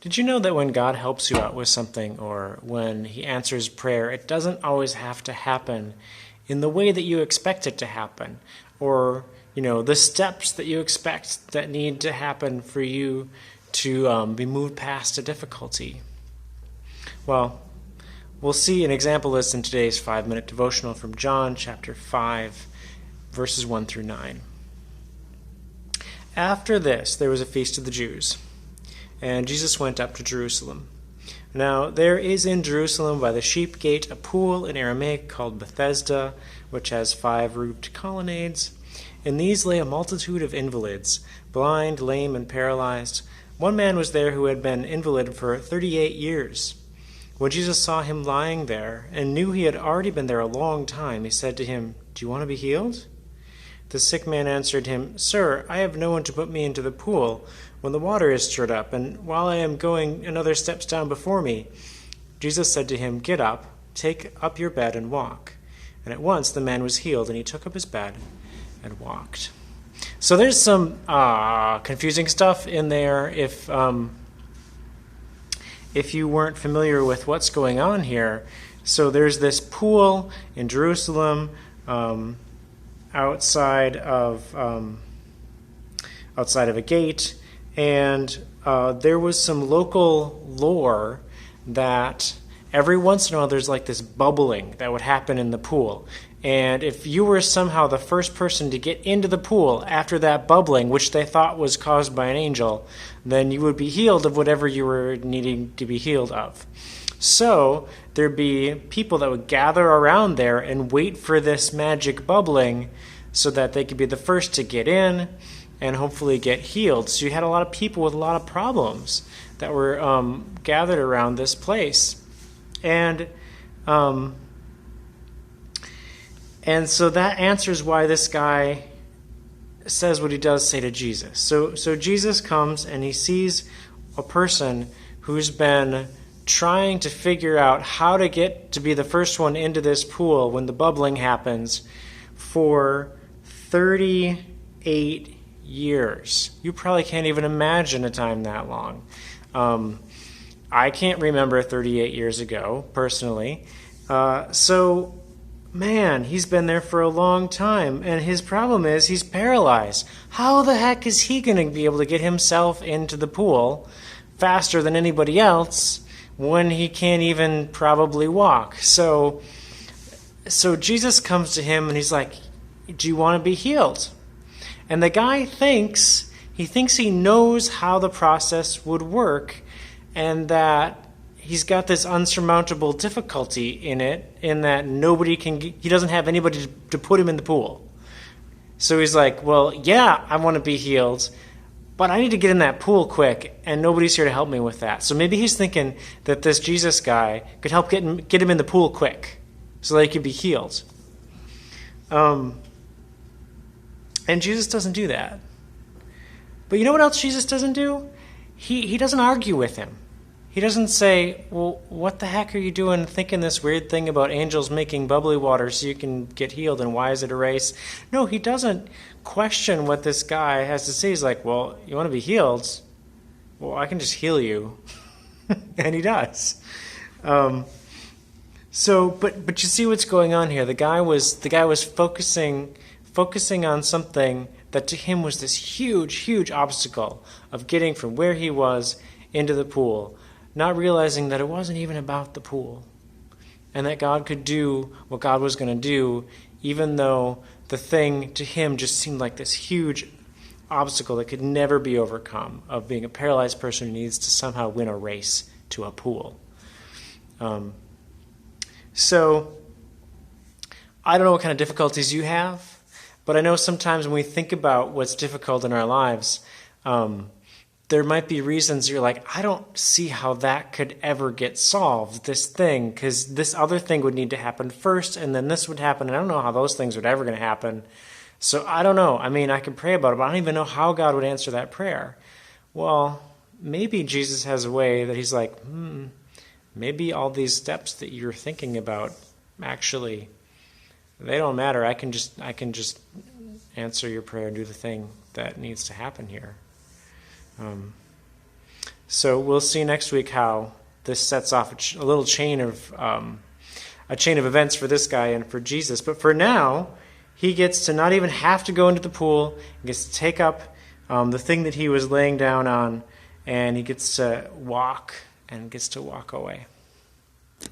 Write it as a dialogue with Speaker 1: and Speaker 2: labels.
Speaker 1: Did you know that when God helps you out with something or when he answers prayer, it doesn't always have to happen in the way that you expect it to happen, or the steps that you expect that need to happen for you to be moved past a difficulty? Well, we'll see an example of this in today's 5-minute devotional from John chapter 5, verses 1 through 9. After this, there was a feast of the Jews, and Jesus went up to Jerusalem. Now, there is in Jerusalem by the sheep gate a pool in Aramaic called Bethesda, which has 5 roofed colonnades. In these lay a multitude of invalids, blind, lame, and paralyzed. One man was there who had been invalid for 38 years. When Jesus saw him lying there and knew he had already been there a long time, he said to him, "Do you want to be healed?" The sick man answered him, "Sir, I have no one to put me into the pool when the water is stirred up, and while I am going, another steps down before me." Jesus said to him, "Get up, take up your bed and walk." And at once the man was healed, and he took up his bed and walked. So there's some confusing stuff in there if you weren't familiar with what's going on here. So there's this pool in Jerusalem outside of a gate, and there was some local lore that every once in a while there's like this bubbling that would happen in the pool. And if you were somehow the first person to get into the pool after that bubbling, which they thought was caused by an angel, then you would be healed of whatever you were needing to be healed of. So there'd be people that would gather around there and wait for this magic bubbling so that they could be the first to get in and hopefully get healed. So you had a lot of people with a lot of problems that were gathered around this place. And so that answers why this guy says what he does say to Jesus. So Jesus comes and he sees a person who's been trying to figure out how to get to be the first one into this pool when the bubbling happens for 38 years. You probably can't even imagine a time that long. I can't remember 38 years ago, personally. Man, he's been there for a long time, and his problem is he's paralyzed. How the heck is he going to be able to get himself into the pool faster than anybody else when he can't even probably walk? So Jesus comes to him and he's like, "Do you want to be healed?" And the guy thinks he knows how the process would work, and that he's got this unsurmountable difficulty in it, in that he doesn't have anybody to put him in the pool. So he's like, "Well, yeah, I want to be healed, but I need to get in that pool quick, and nobody's here to help me with that." So maybe he's thinking that this Jesus guy could help get him in the pool quick so that he could be healed. And Jesus doesn't do that. But you know what else Jesus doesn't do? He doesn't argue with him. He doesn't say, "Well, what the heck are you doing thinking this weird thing about angels making bubbly water so you can get healed, and why is it a race?" No, he doesn't question what this guy has to say. He's like, "Well, you want to be healed? Well, I can just heal you." And he does. But you see what's going on here. The guy was focusing on something that to him was this huge obstacle of getting from where he was into the pool, not realizing that it wasn't even about the pool, and that God could do what God was going to do, even though the thing to him just seemed like this huge obstacle that could never be overcome, of being a paralyzed person who needs to somehow win a race to a pool. So I don't know what kind of difficulties you have, but I know sometimes when we think about what's difficult in our lives, there might be reasons you're like, "I don't see how that could ever get solved, this thing, because this other thing would need to happen first, and then this would happen, and I don't know how those things would ever going to happen. So I don't know. I mean, I can pray about it, but I don't even know how God would answer that prayer." Well, maybe Jesus has a way that he's like, maybe all these steps that you're thinking about, actually, they don't matter. I can just answer your prayer and do the thing that needs to happen here. So we'll see next week how this sets off a little chain of events for this guy and for Jesus. But for now, he gets to not even have to go into the pool. He gets to take up the thing that he was laying down on, and he gets to walk and gets to walk away.